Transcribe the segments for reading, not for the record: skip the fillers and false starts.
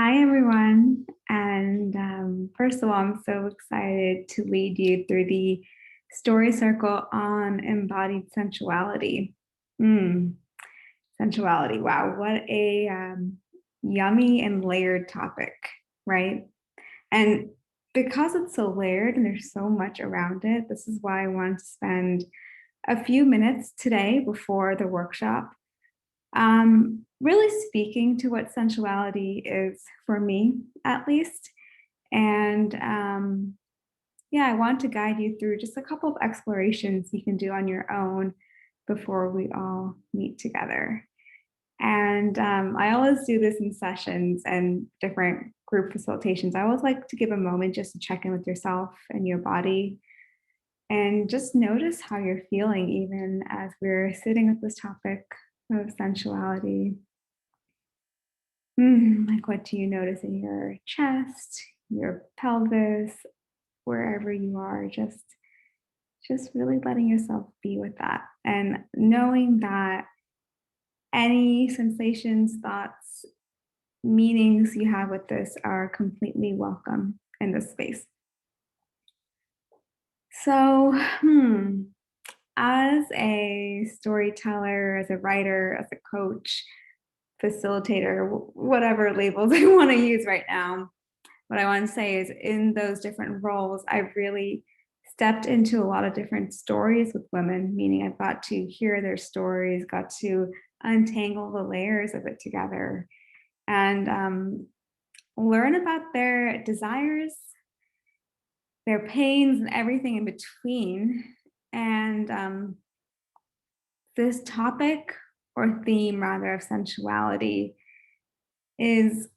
Hi, everyone. And first of all, I'm so excited to lead you through the story circle on embodied sensuality. Mm, sensuality. Wow, what a yummy and layered topic, right? And because it's so layered and there's so much around it, this is why I wanted to spend a few minutes today before the workshop really speaking to what sensuality is for me, at least. And yeah, I want to guide you through just a couple of explorations you can do on your own before we all meet together. And I always do this in sessions and different group facilitations. I always like to give a moment just to check in with yourself and your body and just notice how you're feeling, even as we're sitting with this topic of sensuality. Like, what do you notice in your chest, your pelvis, wherever you are? Just really letting yourself be with that, and knowing that any sensations, thoughts, meanings you have with this are completely welcome in this space. So, as a storyteller, as a writer, as a coach, facilitator, whatever labels I want to use right now, what I want to say is in those different roles, I've really stepped into a lot of different stories with women, meaning I've got to hear their stories, got to untangle the layers of it together and learn about their desires, their pains, and everything in between. And this topic or theme, rather, of sensuality is,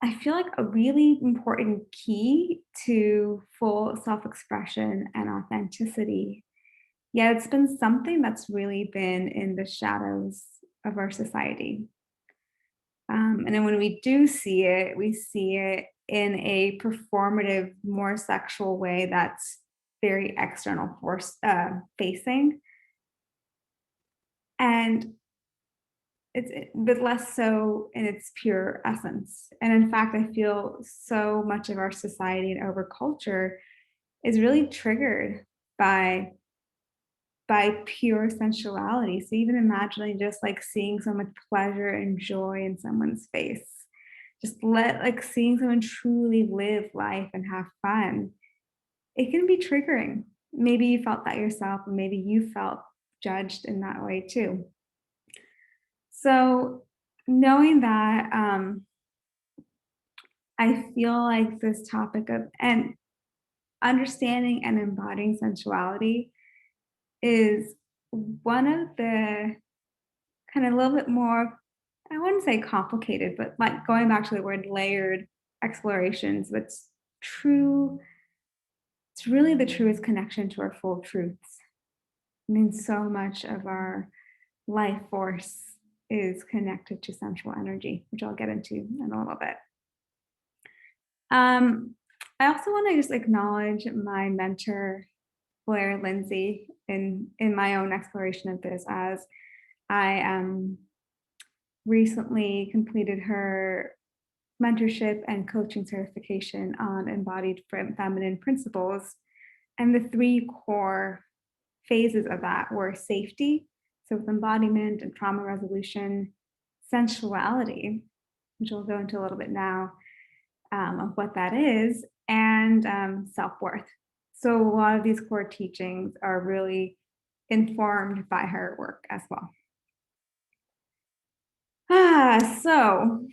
I feel like, a really important key to full self expression and authenticity. Yet it's been something that's really been in the shadows of our society. And then when we see it in a performative, more sexual way that's very external force facing. And but less so in its pure essence. And in fact, I feel so much of our society and over culture is really triggered by pure sensuality. So even imagining just like seeing so much pleasure and joy in someone's face, just like seeing someone truly live life and have fun, it can be triggering. Maybe you felt that yourself, or maybe you felt judged in that way too. So knowing that, I feel like this topic of and understanding and embodying sensuality is one of the kind of a little bit more, I wouldn't say complicated, but like going back to the word layered explorations, but true, it's really the truest connection to our full truths. I mean, so much of our life force is connected to sensual energy, which I'll get into in a little bit. Um, I also want to just acknowledge my mentor, Blair Lindsay, in my own exploration of this, as I recently completed her mentorship and coaching certification on embodied feminine principles. And the three core phases of that were safety, so with embodiment and trauma resolution, sensuality, which we'll go into a little bit now, of what that is, and self-worth. So a lot of these core teachings are really informed by her work as well. So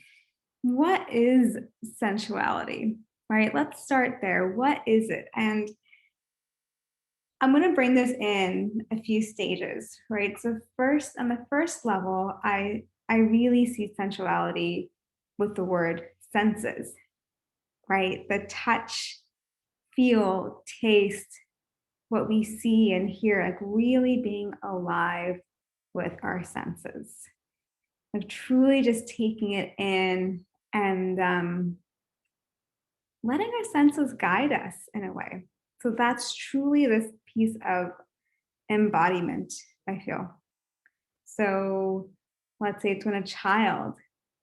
what is sensuality, right? Let's start there. What is it? And I'm going to bring this in a few stages, right? So first, on the first level, I really see sensuality with the word senses, right? The touch, feel, taste, what we see and hear, like really being alive with our senses, of truly just taking it in and letting our senses guide us in a way. So that's truly this piece of embodiment, I feel. So let's say it's when a child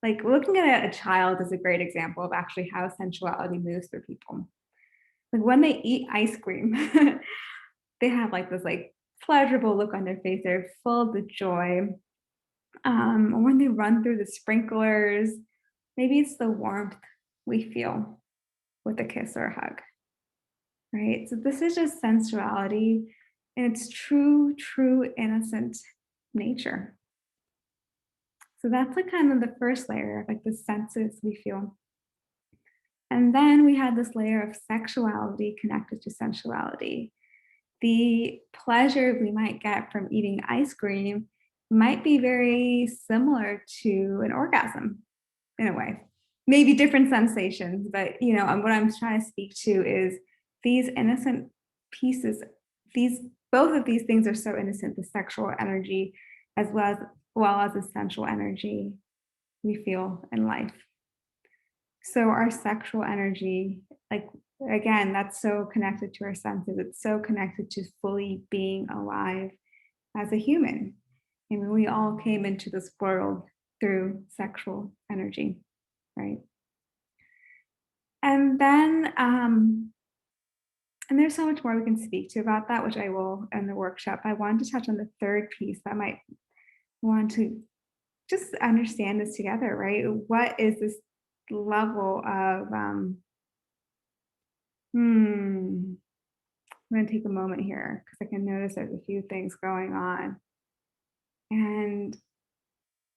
Like looking at a child is a great example of actually how sensuality moves through people. Like when they eat ice cream, they have like this like pleasurable look on their face. They're full of the joy. Or when they run through the sprinklers, maybe it's the warmth we feel with a kiss or a hug, right? So this is just sensuality in its true, innocent nature. So that's like kind of the first layer of like the senses we feel. And then we had this layer of sexuality connected to sensuality. The pleasure we might get from eating ice cream might be very similar to an orgasm in a way. Maybe different sensations, but and what I'm trying to speak to is these innocent pieces, these both of these things are so innocent, the sexual energy as well as the sensual energy we feel in life. So our sexual energy, like again, that's so connected to our senses. It's so connected to fully being alive as a human. And we all came into this world through sexual energy, right? And then, and there's so much more we can speak to about that, which I will in the workshop. I wanted to touch on the third piece that I might want to just understand this together, right? What is this level of I'm going to take a moment here because I can notice there's a few things going on. And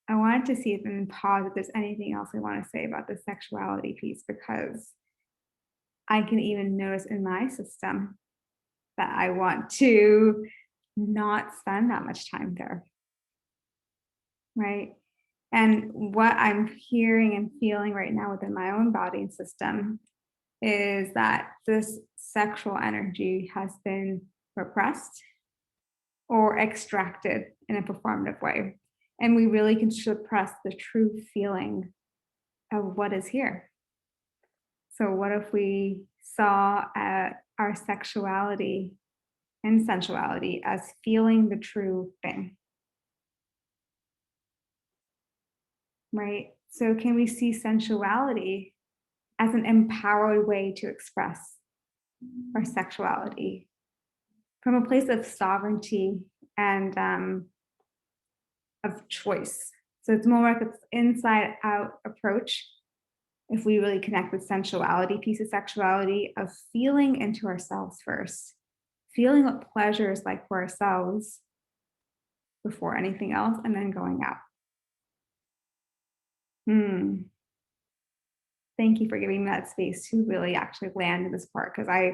I wanted to see if and pause if there's anything else I want to say about the sexuality piece, because I can even notice in my system that I want to not spend that much time there, right? And what I'm hearing and feeling right now within my own body and system is that this sexual energy has been repressed or extracted in a performative way. And we really can suppress the true feeling of what is here. So, what if we saw our sexuality and sensuality as feeling the true thing, right? So, can we see sensuality as an empowered way to express our sexuality from a place of sovereignty and of choice? So, it's more like an inside out approach if we really connect with sensuality, piece of sexuality, of feeling into ourselves first, feeling what pleasure is like for ourselves before anything else, and then going out. Hmm. Thank you for giving me that space to really actually land in this part, because I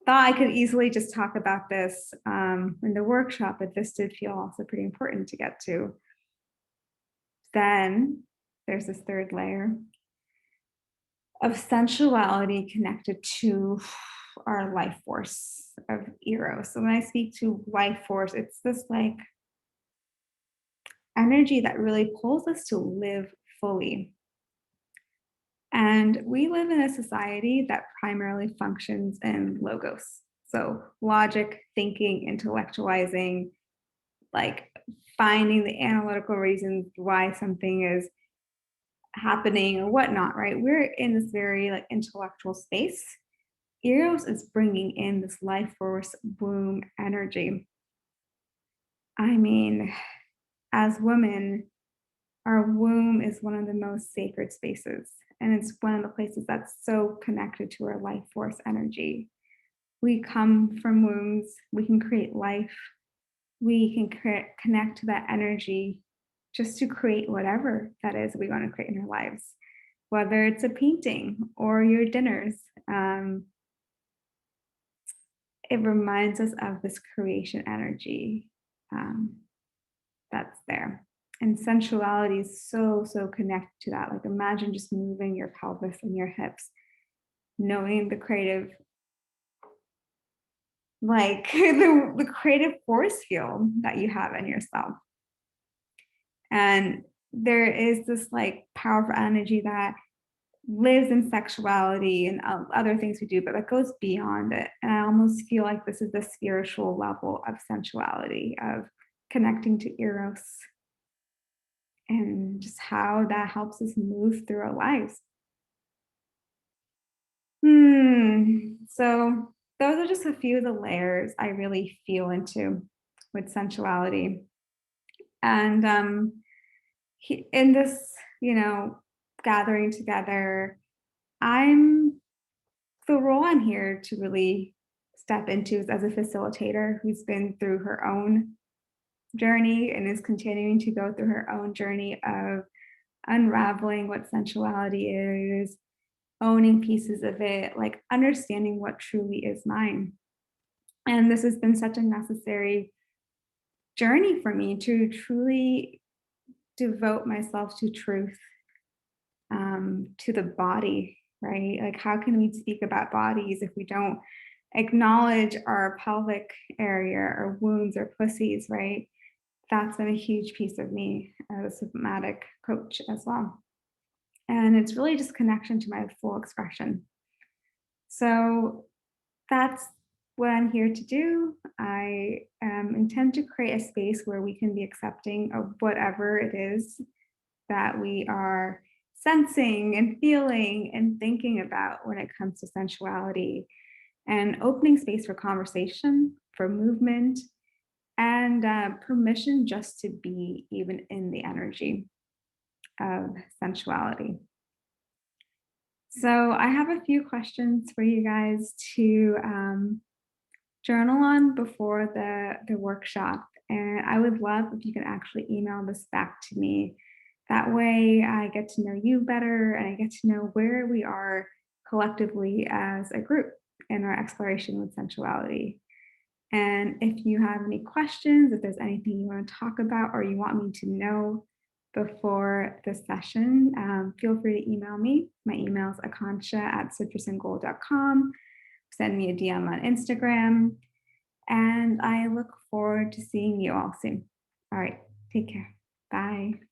thought I could easily just talk about this in the workshop, but this did feel also pretty important to get to. Then there's this third layer of sensuality connected to our life force of eros. So when I speak to life force, it's this like energy that really pulls us to live fully. And we live in a society that primarily functions in logos. So logic, thinking, intellectualizing, like finding the analytical reasons why something is happening or whatnot, right? We're in this very like intellectual space. Eros is bringing in this life force womb energy. I mean, as women, our womb is one of the most sacred spaces, and it's one of the places that's so connected to our life force energy. We come from wombs, we can create life, we can connect to that energy just to create whatever that is we want to create in our lives, whether it's a painting or your dinners. It reminds us of this creation energy um, that's there. And sensuality is so connected to that. Like imagine just moving your pelvis and your hips, knowing the creative, like the creative force field that you have in yourself. And there is this like powerful energy that lives in sexuality and other things we do, but that goes beyond it. And I almost feel like this is the spiritual level of sensuality, of connecting to eros. and just how that helps us move through our lives. So those are just a few of the layers I really feel into with sensuality. And in this, gathering together, I'm the role I'm here to really step into is as a facilitator who's been through her own journey and is continuing to go through her own journey of unraveling what sensuality is, owning pieces of it, like understanding what truly is mine. And this has been such a necessary journey for me to truly devote myself to truth, to the body, right? Like, how can we speak about bodies if we don't acknowledge our pelvic area or wounds or pussies, right? That's been a huge piece of me as a somatic coach as well. And it's really just connection to my full expression. So that's what I'm here to do. I intend to create a space where we can be accepting of whatever it is that we are sensing and feeling and thinking about when it comes to sensuality, and opening space for conversation, for movement, and permission just to be even in the energy of sensuality. So, I have a few questions for you guys to journal on before the workshop. And I would love if you can actually email this back to me. That way I get to know you better and I get to know where we are collectively as a group in our exploration with sensuality. And if you have any questions, if there's anything you want to talk about or you want me to know before the session, feel free to email me. My email is akansha@citrusandgold.com. Send me a DM on Instagram. And I look forward to seeing you all soon. All right, take care. Bye.